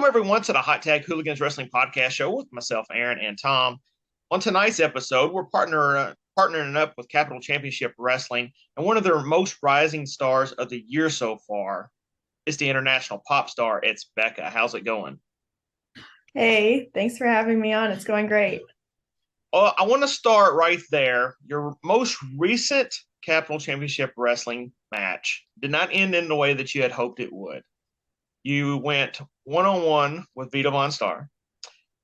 Welcome everyone to the Hot Tag Hooligans Wrestling Podcast Show with myself, Aaron, and Tom. On tonight's episode, we're partnering up with Capital Championship Wrestling, and one of their most rising stars of the year so far is the International Popstar. It's Becca. How's it going? Hey, thanks for having me on. It's going great. I want to start right there. Your most recent Capital Championship Wrestling match did not end in the way that you had hoped it would. You went one on one with Vita Von Star,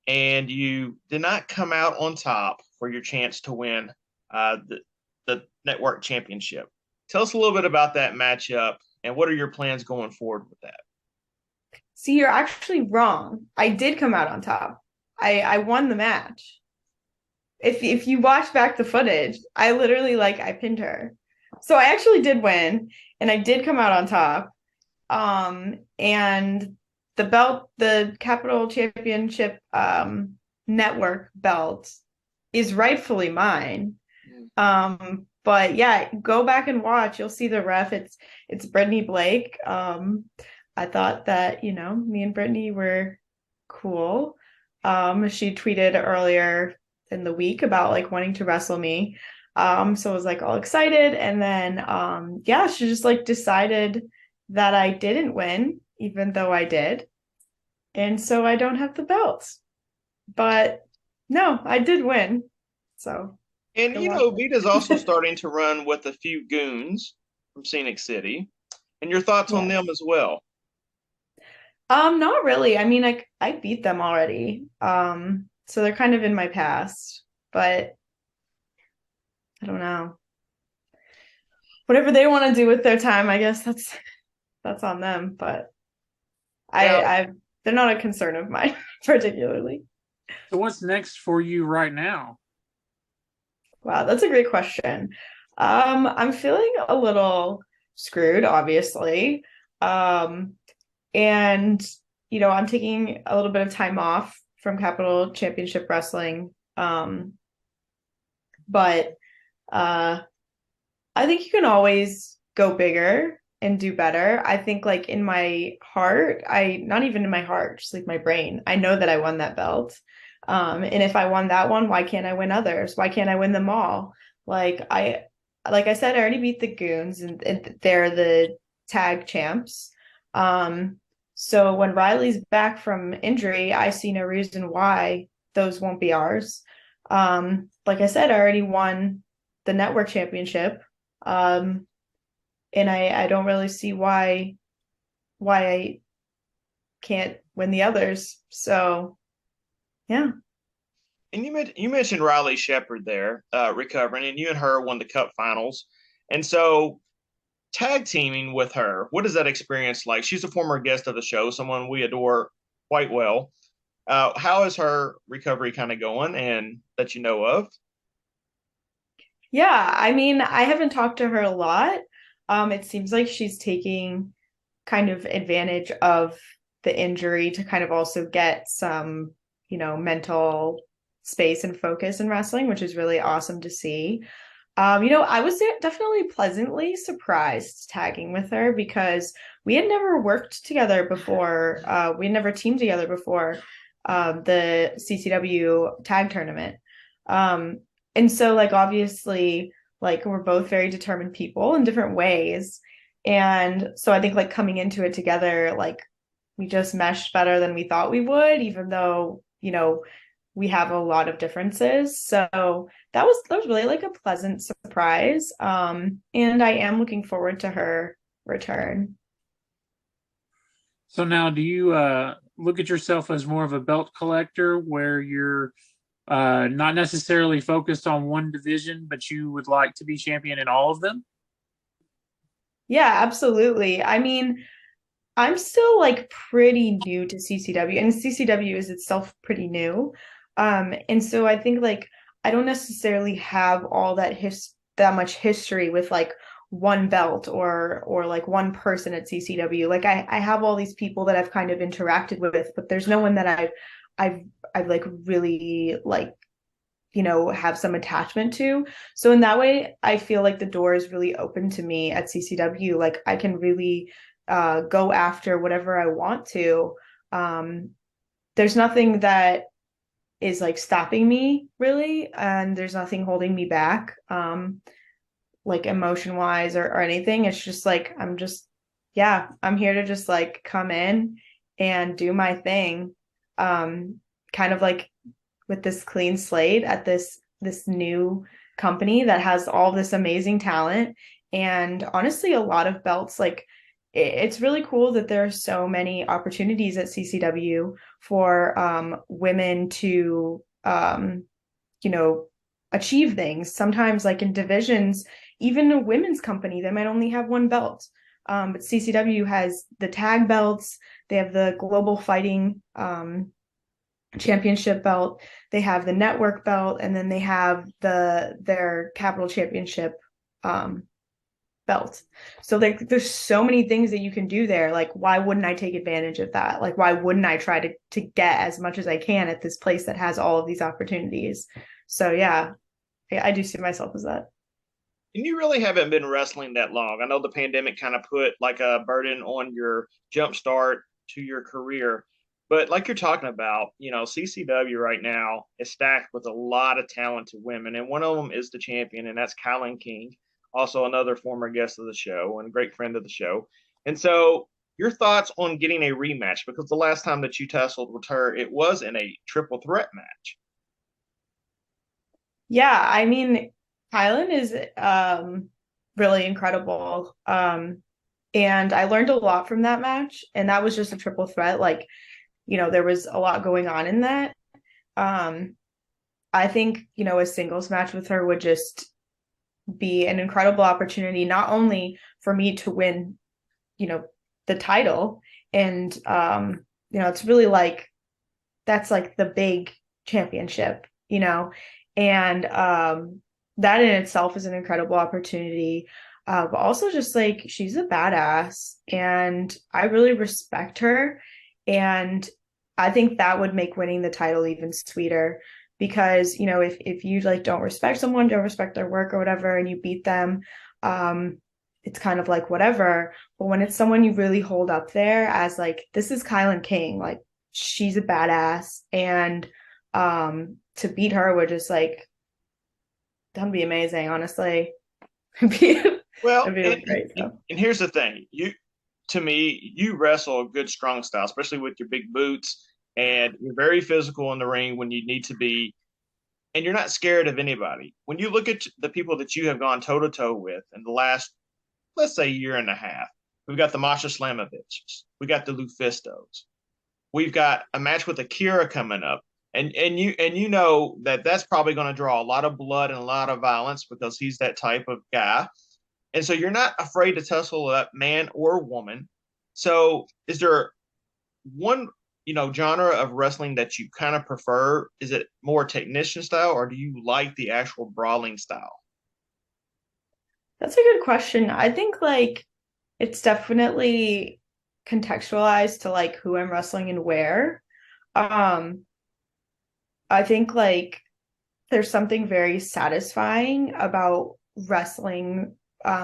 and you did not come out on top for your chance to win the network championship. Tell us a little bit about that matchup and what are your plans going forward with that? See, you're actually wrong. I did come out on top. I won the match. If you watch back the footage, I literally I pinned her. So I actually did win and I did come out on top. And the belt, the Capital Championship network belt is rightfully mine. But yeah, go back and watch. You'll see the ref. It's Brittany Blake. I thought that, me and Brittany were cool. She tweeted earlier in the week about wanting to wrestle me. So I was all excited. And then yeah, she just decided that I didn't win, even though I did. And so I don't have the belt. But no, I did win. So And go watch Vita's also it. starting to run with a few goons from Scenic City. And your thoughts on Yeah. them as well? Not really. I mean, I beat them already. So they're kind of in my past, but I don't know. Whatever they want to do with their time, I guess that's on them. But Now, I they're not a concern of mine particularly. So what's next for you right now? Wow, that's a great question. I'm feeling a little screwed, obviously. Um, and I'm taking a little bit of time off from Capital Championship Wrestling. But I think you can always go bigger and do better. I think in my heart, I not even in my heart, just my brain, I know that I won that belt. And if I won that one, why can't I win others? Why can't I win them all? Like I said, I already beat the Goons and they're the tag champs. So when Riley's back from injury, I see no reason why those won't be ours. Like I said, I already won the network championship. Um, and I don't really see why I can't win the others. So yeah. and you mentioned Riley Shepard there, recovering, and you and her won the Cup Finals. And so tag teaming with her, what is that experience like? She's a former guest of the show, someone we adore quite well. How is her recovery kind of going and that you know of? Yeah, I mean, I haven't talked to her a lot. It seems like she's taking kind of advantage of the injury to kind of also get some, mental space and focus in wrestling, which is really awesome to see. I was definitely pleasantly surprised tagging with her because we had never worked together before. We had never teamed together before the CCW tag tournament. Um, and so obviously we're both very determined people in different ways. And so I think coming into it together, we just meshed better than we thought we would, even though, we have a lot of differences. So that was really a pleasant surprise. And I am looking forward to her return. So now, do you look at yourself as more of a belt collector where you're not necessarily focused on one division, but you would like to be champion in all of them? Yeah, absolutely. I mean, I'm still pretty new to CCW, and CCW is itself pretty new. And so I think I don't necessarily have all that much history with one belt or one person at CCW. I have all these people that I've kind of interacted with, but there's no one that I've really have some attachment to. So in that way, I feel the door is really open to me at CCW. I can really go after whatever I want to. Um, there's nothing that is like stopping me really, and there's nothing holding me back, like emotion wise or anything. It's just like yeah, I'm here to just like come in and do my thing. Kind of like with this clean slate at this new company that has all this amazing talent and honestly a lot of belts. Like it's really cool that there are so many opportunities at CCW for women to you know achieve things. Sometimes like in divisions, even a women's company, they might only have one belt. But CCW has the tag belts, they have the global fighting championship belt, they have the network belt, and then they have their capital championship um, belt. So like there's so many things that you can do there. Like why wouldn't I take advantage of that? Like why wouldn't I try to get as much as I can at this place that has all of these opportunities? So yeah, I do see myself as that. And you really haven't been wrestling that long. I know the pandemic kind of put like a burden on your jump start to your career, but like you're talking about, CCW right now is stacked with a lot of talented women, and one of them is the champion, and that's Kylan King, also another former guest of the show and a great friend of the show. And so, your thoughts on getting a rematch? Because the last time that you tussled with her, it was in a triple threat match. Yeah, I mean, Kylan is really incredible. And I learned a lot from that match, and that was just a triple threat. Like, there was a lot going on in that. Um, I think, a singles match with her would just be an incredible opportunity, not only for me to win, you know, the title, and it's really like that's like the big championship, and that in itself is an incredible opportunity. But also just like she's a badass and I really respect her. And I think that would make winning the title even sweeter because, if you like don't respect someone, don't respect their work or whatever, and you beat them, it's kind of like whatever. But when it's someone you really hold up there as like, this is Kylan King, like she's a badass. And to beat her would just like that'd be amazing, honestly. It'd be, Well, it'd be really great. So. and here's the thing: to me, you wrestle a good, strong style, especially with your big boots, and you're very physical in the ring when you need to be, and you're not scared of anybody. When you look at the people that you have gone toe to toe with in the last, let's say, year and a half, we've got the Masha Slamovics, we got the Lufistos, we've got a match with Akira coming up. And you know that that's probably going to draw a lot of blood and a lot of violence because he's that type of guy. And so you're not afraid to tussle up man or woman. So is there one, genre of wrestling that you kind of prefer? Is it more technician style or do you like the actual brawling style? That's a good question. I think like it's definitely contextualized to like who I'm wrestling and where. Um, I think like there's something very satisfying about wrestling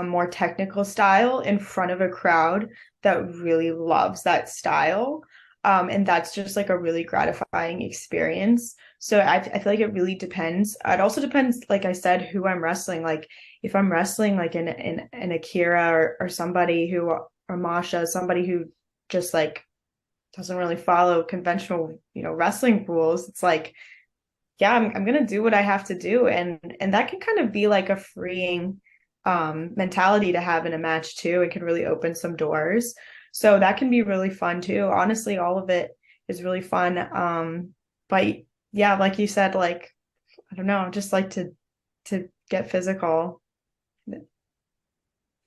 more technical style in front of a crowd that really loves that style. And that's just like a really gratifying experience. So I feel like it really depends. It also depends, like I said, who I'm wrestling. Like if I'm wrestling like in Akira or somebody who or Masha, somebody who just like doesn't really follow conventional, wrestling rules, it's like yeah, I'm gonna do what I have to do, and that can kind of be like a freeing mentality to have in a match too. It can really open some doors, so that can be really fun too. Honestly, all of it is really fun. But yeah, like you said, like I don't know, just like to get physical.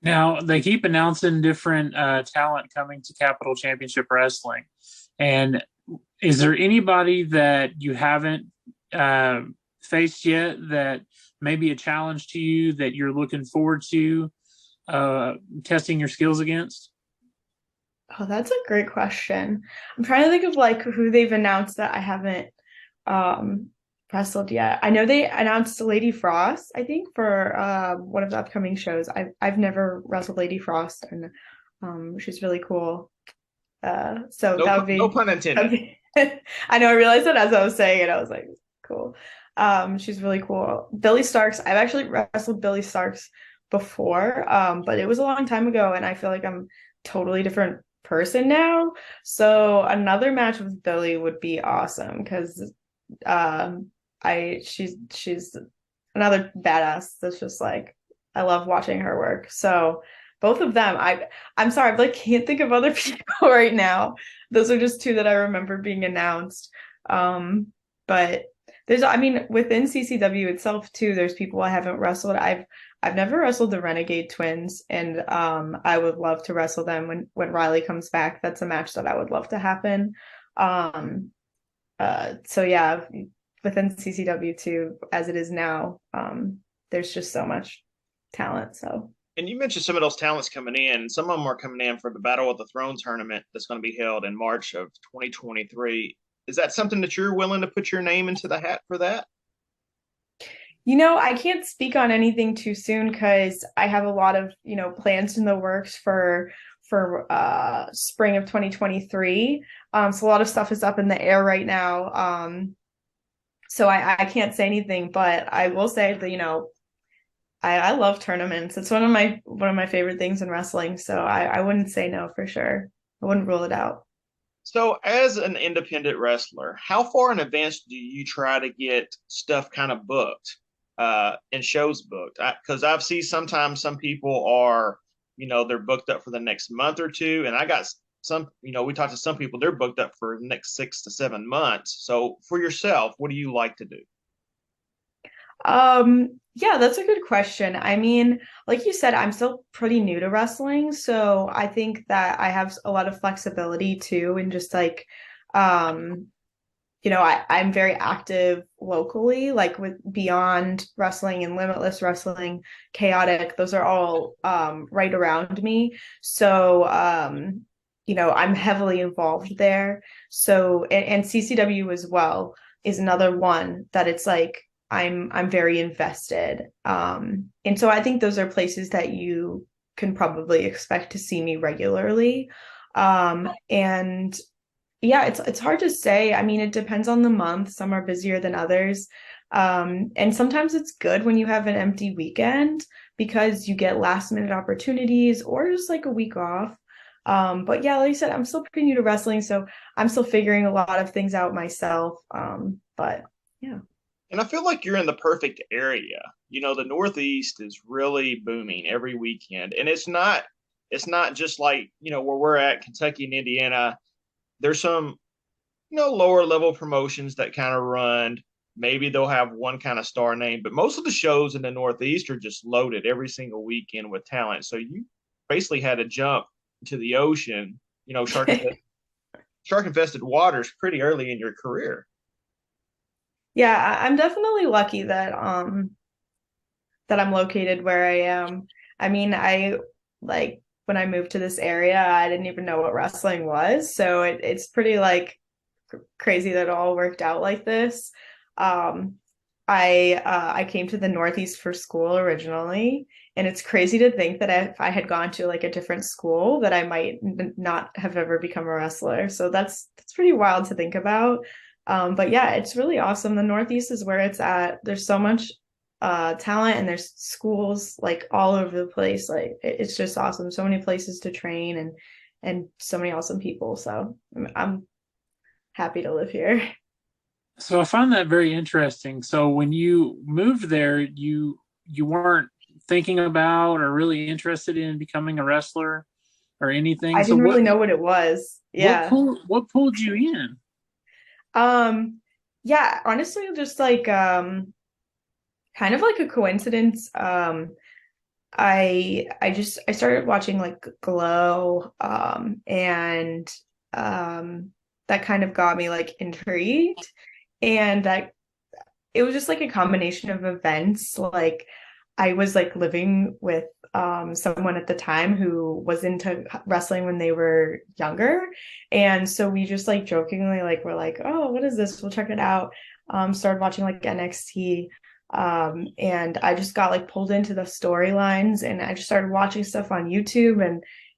Now they keep announcing different talent coming to Capital Championship Wrestling, and is there anybody that you haven't uh, faced yet that may be a challenge to you that you're looking forward to testing your skills against? Oh, that's a great question. I'm trying to think of like who they've announced that I haven't um wrestled yet. I know they announced Lady Frost, I think, for one of the upcoming shows. I've never wrestled Lady Frost and she's really cool. So No, that would no be, pun intended. I know I realized it as I was saying it. I was like, cool. She's really cool. Billy Starks, I've actually wrestled Billy Starks before, but it was a long time ago, and I feel like I'm totally different person now. So another match with Billy would be awesome because I she's another badass that's just like I love watching her work. So both of them, I'm sorry, I like can't think of other people right now. Those are just two that I remember being announced. But there's I mean within CCW itself too, there's people I haven't wrestled. I've never wrestled the Renegade Twins, and I would love to wrestle them when Riley comes back. That's a match that I would love to happen. Um, so yeah, within CCW too, as it is now, there's just so much talent. So And you mentioned some of those talents coming in. Some of them are coming in for the Battle of the Throne tournament that's going to be held in March of 2023. Is that something that you're willing to put your name into the hat for that? I can't speak on anything too soon because I have a lot of, plans in the works for spring of 2023. So a lot of stuff is up in the air right now. So I can't say anything, but I will say that, I love tournaments. It's one of my favorite things in wrestling. So I wouldn't say no for sure. I wouldn't rule it out. So, as an independent wrestler, how far in advance do you try to get stuff kind of booked and shows booked? Because I've seen sometimes some people are, they're booked up for the next month or two, and I got some, we talked to some people, they're booked up for the next 6 to 7 months. So, for yourself, what do you like to do? Yeah, that's a good question. I mean, like you said, I'm still pretty new to wrestling, so I think that I have a lot of flexibility too, and just like, um, I'm very active locally, like with Beyond Wrestling and Limitless Wrestling, Chaotic, those are all right around me. So, I'm heavily involved there. So, and CCW as well is another one that it's like I'm very invested. And so I think those are places that you can probably expect to see me regularly. And yeah, it's hard to say. I mean, it depends on the month. Some are busier than others. And sometimes it's good when you have an empty weekend because you get last minute opportunities or just like a week off. But yeah, like I said, I'm still pretty new to wrestling, so I'm still figuring a lot of things out myself. But yeah. And I feel like you're in the perfect area. The Northeast is really booming every weekend, and it's not just like where we're at, Kentucky and Indiana. There's some lower level promotions that kind of run. Maybe they'll have one kind of star name, but most of the shows in the Northeast are just loaded every single weekend with talent. So you basically had to jump into the ocean, shark infested waters pretty early in your career. Yeah, I'm definitely lucky that I'm located where I am. I mean, I like when I moved to this area, I didn't even know what wrestling was. So it's pretty like crazy that it all worked out like this. Um, I came to the Northeast for school originally, and it's crazy to think that if I had gone to like a different school, that I might not have ever become a wrestler. So that's pretty wild to think about. But yeah, it's really awesome. The Northeast is where it's at. There's so much talent, and there's schools like all over the place. Like it's just awesome. So many places to train and so many awesome people. So I'm happy to live here. So I find that very interesting. So when you moved there, you weren't thinking about or really interested in becoming a wrestler or anything. I So didn't really know what it was. Yeah. what pulled you in? Um, yeah, honestly, just like kind of like a coincidence. I started watching like Glow, and that kind of got me like intrigued, and that it was just like a combination of events. Like I was like living with someone at the time who was into wrestling when they were younger. And so we just like jokingly like we're like, oh, what is this? We'll check it out. Started watching like NXT. And I just got like pulled into the storylines, and I just started watching stuff on YouTube,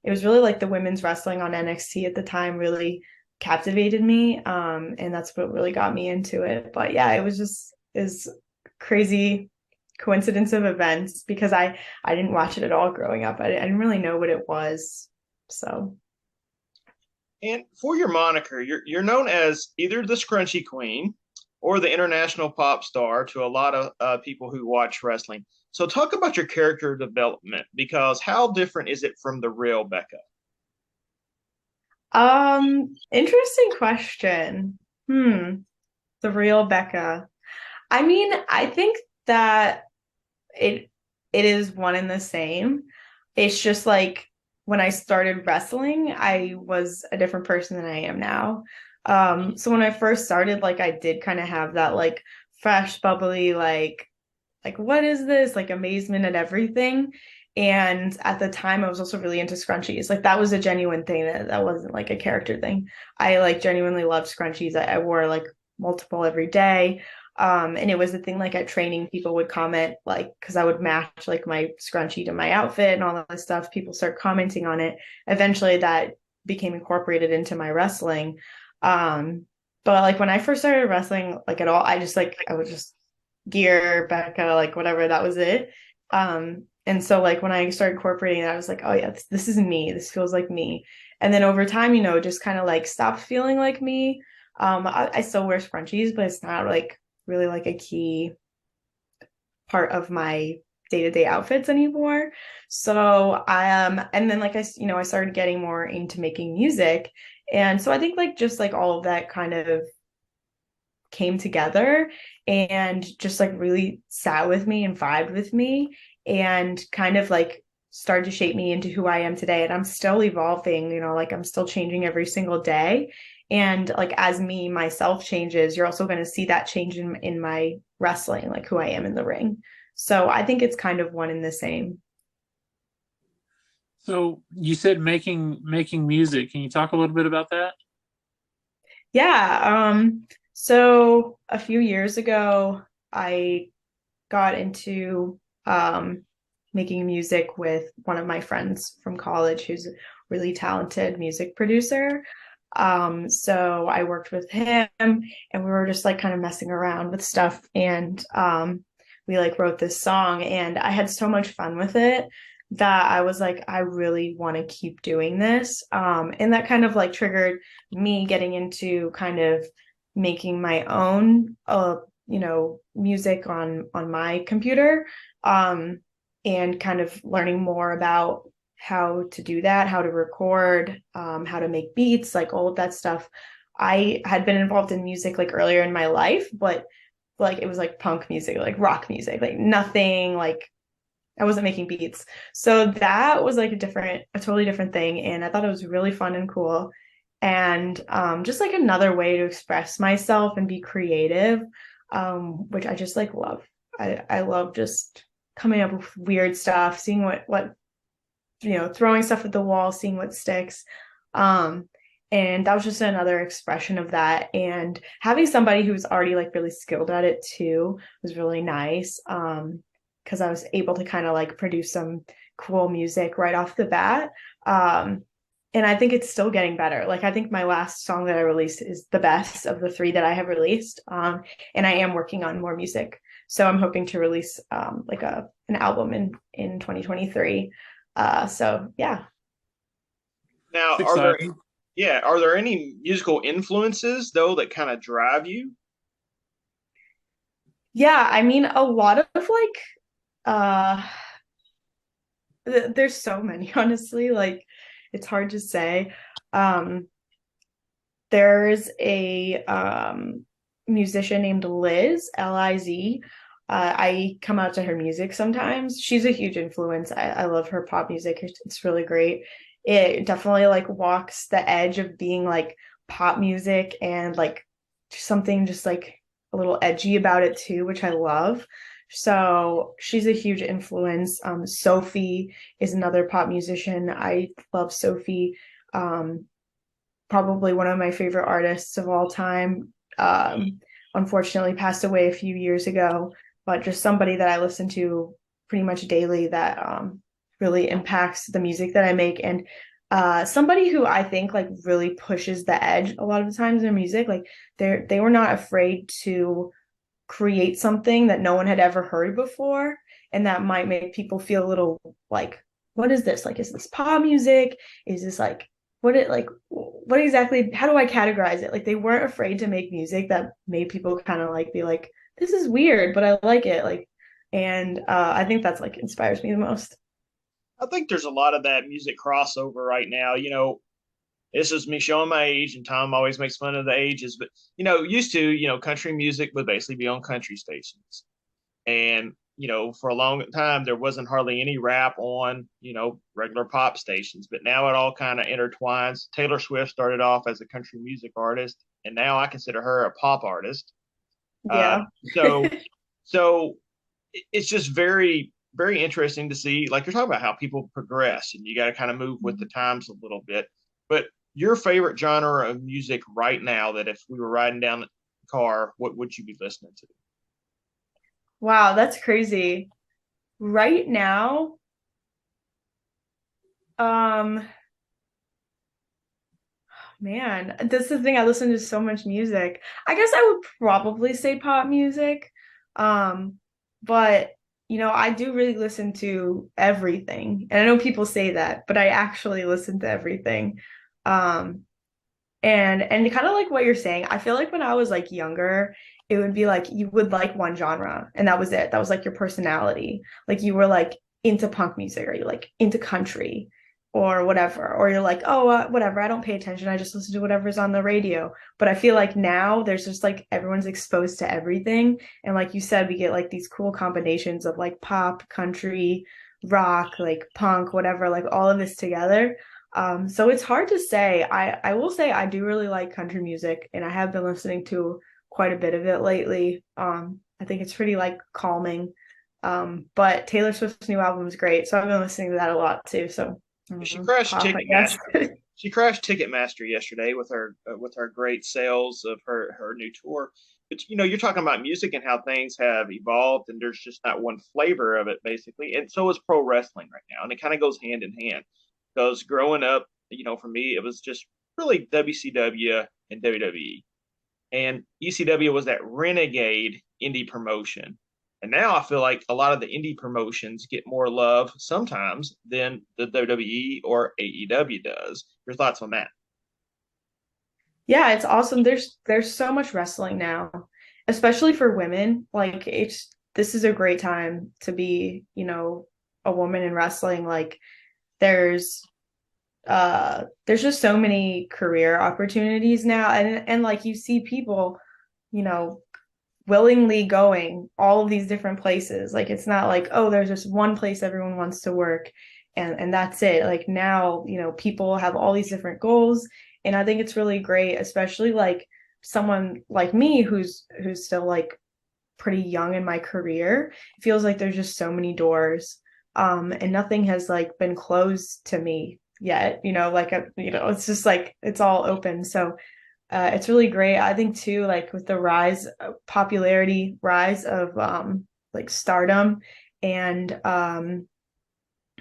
it was really like the women's wrestling on NXT at the time really captivated me. And that's what really got me into it. But yeah, it was just is crazy coincidence of events because I didn't watch it at all growing up. I didn't really know what it was. So And for your moniker, you're known as either the Scrunchy Queen or the International Popstar to a lot of people who watch wrestling. So talk about your character development because how different is it from the real Becca? interesting question. The real Becca. I mean, I think that it it is one and the same. It's just like when I started wrestling, I was a different person than I am now. So when I first started, like I did kind of have that like fresh, bubbly, like what is this? Like amazement at everything. And at the time, I was also really into scrunchies. Like that was a genuine thing that wasn't like a character thing. I like genuinely loved scrunchies. I wore like multiple every day. And it was the thing like at training, people would comment like because I would match like my scrunchie to my outfit and all that stuff. People start commenting on it. Eventually, that became incorporated into my wrestling. But like when I first started wrestling, like at all, I just like I would just gear, Becca, like whatever, that was it. And so like when I started incorporating it, I was like, oh yeah, this is me. This feels like me. And then over time, just kind of like stopped feeling like me. I still wear scrunchies, but it's not like really like a key part of my day-to-day outfits anymore. So and then like I started getting more into making music. And so I think like just like all of that kind of came together and just like really sat with me and vibed with me and kind of like started to shape me into who I am today. And I'm still evolving, like I'm still changing every single day. And like as me myself changes, you're also going to see that change in my wrestling, like who I am in the ring. So I think it's kind of one and the same. So you said making music. Can you talk a little bit about that? Yeah. So a few years ago, I got into making music with one of my friends from college who's a really talented music producer. So I worked with him and we were just like kind of messing around with stuff and we like wrote this song and I had so much fun with it that I was like, I really want to keep doing this. And that kind of like triggered me getting into kind of making my own music on my computer and kind of learning more about how to do that, how to record, how to make beats, like all of that stuff. I had been involved in music like earlier in my life, but like it was like punk music, like rock music, like nothing like I wasn't making beats. So that was like a totally different thing. And I thought it was really fun and cool. And just like another way to express myself and be creative, which I just like love. I love just coming up with weird stuff, seeing what throwing stuff at the wall, seeing what sticks. Um, and that was just another expression of that. And having somebody who was already like really skilled at it too was really nice. Because I was able to kind of like produce some cool music right off the bat. And I think it's still getting better. Like I think my last song that I released is the best of the three that I have released. And I am working on more music. So I'm hoping to release like an album in 2023. So yeah. Now, It's exciting. are there any musical influences though that kind of drive you? Yeah, I mean a lot of like there's so many honestly, like it's hard to say. Um there's a musician named Liz, Liz. I come out to her music sometimes. She's a huge influence. I love her pop music. It's really great. It definitely like walks the edge of being like pop music and like something just like a little edgy about it too, which I love. So she's a huge influence. Sophie is another pop musician. I love Sophie. Um, Probably one of my favorite artists of all time. Unfortunately, passed away a few years ago, but just somebody that I listen to pretty much daily that really impacts the music that I make. And somebody who I think like really pushes the edge a lot of the times in their music. Like they were not afraid to create something that no one had ever heard before, and that might make people feel a little like, what is this? Like, is this pop music? Is this like what exactly, how do I categorize it? Like they weren't afraid to make music that made people kind of like be like, this is weird, but I like it. Like, and I think that's like inspires me the most. I think there's a lot of that music crossover right now. This is me showing my age, and Tom always makes fun of the ages. But used to, country music would basically be on country stations, and for a long time there wasn't hardly any rap on regular pop stations. But now it all kind of intertwines. Taylor Swift started off as a country music artist, and now I consider her a pop artist. Uh, Yeah. so so it's just very very interesting to see, like you're talking about, how people progress, and you got to kind of move with the times a little bit. But your favorite genre of music right now, that if we were riding down the car, what would you be listening to? Wow, that's crazy. Right now, um, man, this is the thing. I listen to so much music. I guess I would probably say pop music. Um, but I do really listen to everything. And I know people say that, but I actually listen to everything. Um, and kind of like what you're saying, I feel like when I was like younger, it would be like you would like one genre and that was it. That was like your personality. Like you were like into punk music, or you like into country or whatever, or you're like, oh, whatever, I don't pay attention, I just listen to whatever's on the radio. But I feel like now there's just like everyone's exposed to everything, and like you said, we get like these cool combinations of like pop, country, rock, like punk, whatever, like all of this together. So it's hard to say. I will say I do really like country music, and I have been listening to quite a bit of it lately. I think it's pretty like calming. But Taylor Swift's new album is great, so I've been listening to that a lot too. So She crashed pop, I guess. Ticketmaster. She crashed Ticketmaster yesterday with her great sales of her new tour. But you're talking about music and how things have evolved, and there's just not one flavor of it basically. And so is pro wrestling right now, and it kind of goes hand in hand. Because growing up, for me, it was just really WCW and WWE, and ECW was that renegade indie promotion. And now I feel like a lot of the indie promotions get more love sometimes than the WWE or AEW does. Your thoughts on that? Yeah, it's awesome. There's so much wrestling now, especially for women. Like it's this is a great time to be, a woman in wrestling. Like there's there's just so many career opportunities now, and like you see people, you know willingly going all of these different places. Like it's not like, oh, there's just one place everyone wants to work, and that's it. Like now, people have all these different goals, and I think it's really great, especially like someone like me who's still like pretty young in my career. It feels like there's just so many doors, and nothing has like been closed to me yet. It's just like it's all open. So it's really great. I think too, like with the rise of like Stardom and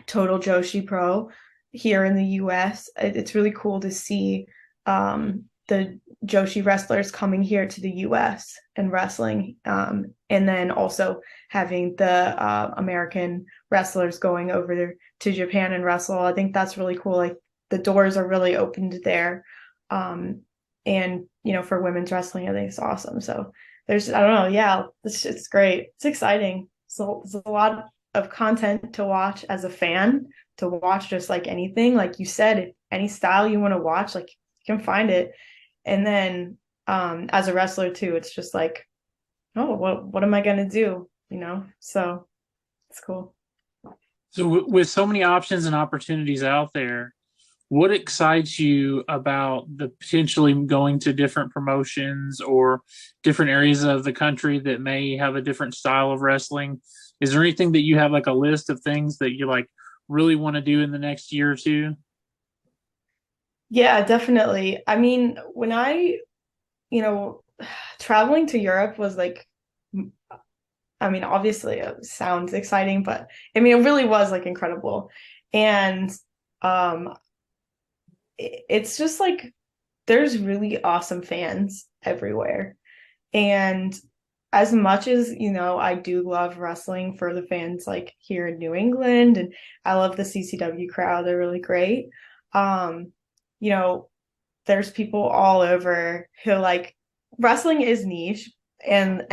Total Joshi Pro here in the US. It's really cool to see the Joshi wrestlers coming here to the US and wrestling, and then also having the American wrestlers going over there to Japan and wrestle. I think that's really cool. Like the doors are really opened there. And for women's wrestling, I think it's awesome. So I don't know, yeah, it's great. It's exciting. So it's a lot of content to watch as a fan, to watch just like anything. Like you said, any style you want to watch, like you can find it. And then as a wrestler too, it's just like, oh, what am I gonna do? So it's cool. So, with so many options and opportunities out there, what excites you about the potentially going to different promotions or different areas of the country that may have a different style of wrestling? Is there anything that you have like a list of things that you like really want to do in the next year or two? Yeah, definitely. I mean, when you know, traveling to Europe was like, I mean, obviously it sounds exciting, but I mean, it really was like incredible. And um, it's just like there's really awesome fans everywhere. And as much as, I do love wrestling for the fans like here in New England, and I love the CCW crowd, they're really great. Um, you know, there's people all over who like wrestling is niche, and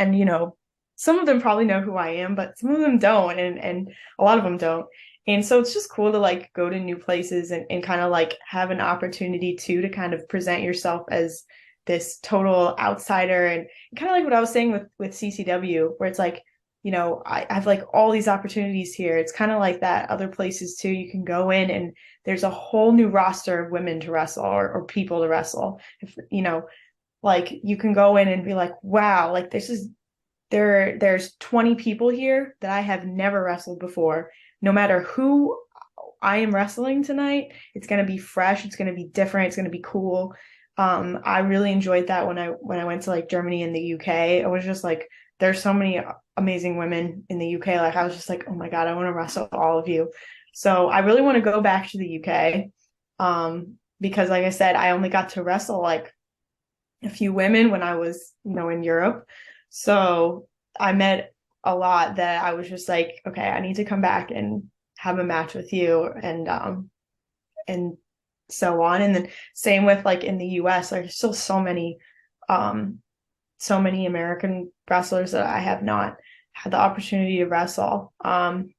some of them probably know who I am, but some of them don't, and a lot of them don't. And so it's just cool to like go to new places and kind of like have an opportunity to kind of present yourself as this total outsider, and kind of like what I was saying with CCW, where it's like, I have like all these opportunities here. It's kind of like that other places too. You can go in and there's a whole new roster of women to wrestle, or people to wrestle. If like you can go in and be like, wow, like there's 20 people here that I have never wrestled before. No matter who I am wrestling tonight, it's going to be fresh, it's going to be different, it's going to be cool. I really enjoyed that when I went to like Germany and the UK. I was just like, there's so many amazing women in the UK. Like I was just like, oh my God, I want to wrestle all of you. So I really want to go back to the UK. Because like I said, I only got to wrestle like a few women when I was, in Europe. So I met a lot that I was just like, okay, I need to come back and have a match with you, and so on. And then same with like in the US, there's still so many American wrestlers that I have not had the opportunity to wrestle. And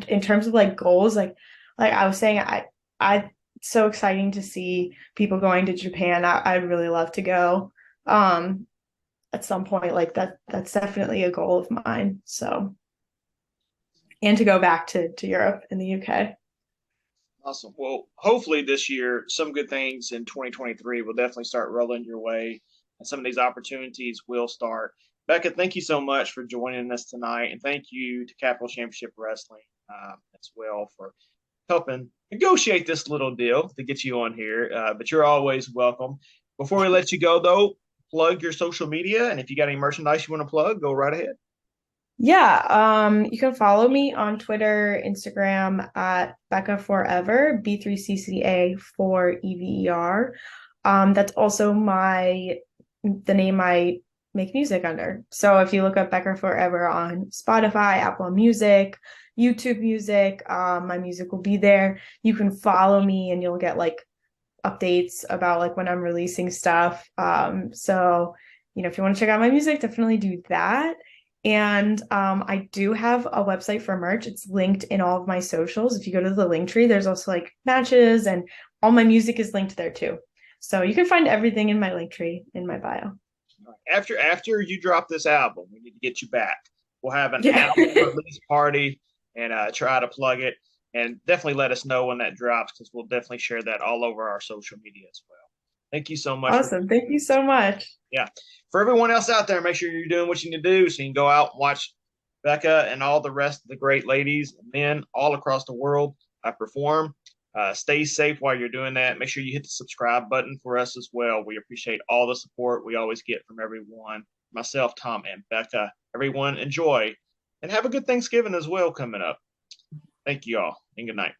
in terms of like goals, like I was saying, I it's so exciting to see people going to Japan. I'd really love to go at some point. Like that's definitely a goal of mine. So, and to go back to Europe and the UK. Awesome. Well, hopefully this year, some good things in 2023 will definitely start rolling your way, and some of these opportunities will start. Becca, thank you so much for joining us tonight, and thank you to Capital Championship Wrestling as well for helping negotiate this little deal to get you on here. But you're always welcome. Before we let you go, though, plug your social media, and if you got any merchandise you want to plug, go right ahead. Yeah, you can follow me on Twitter, Instagram at Becca Forever, B3CCA for EVER. That's also the name I make music under. So if you look up Becca Forever on Spotify, Apple Music, YouTube Music, my music will be there. You can follow me and you'll get like updates about like when I'm releasing stuff. So if you want to check out my music, definitely do that. And I do have a website for merch. It's linked in all of my socials. If you go to the link tree, there's also like matches, and all my music is linked there too. So you can find everything in my link tree in my bio. After you drop this album, we need to get you back. We'll have an album release party and try to plug it. And definitely let us know when that drops, because we'll definitely share that all over our social media as well. Thank you so much. Awesome. Thank you so much. Yeah. For everyone else out there, make sure you're doing what you need to do so you can go out and watch Becca and all the rest of the great ladies and men all across the world perform. Stay safe while you're doing that. Make sure you hit the subscribe button for us as well. We appreciate all the support we always get from everyone. Myself, Tom, and Becca. Everyone enjoy and have a good Thanksgiving as well coming up. Thank you all, and good night.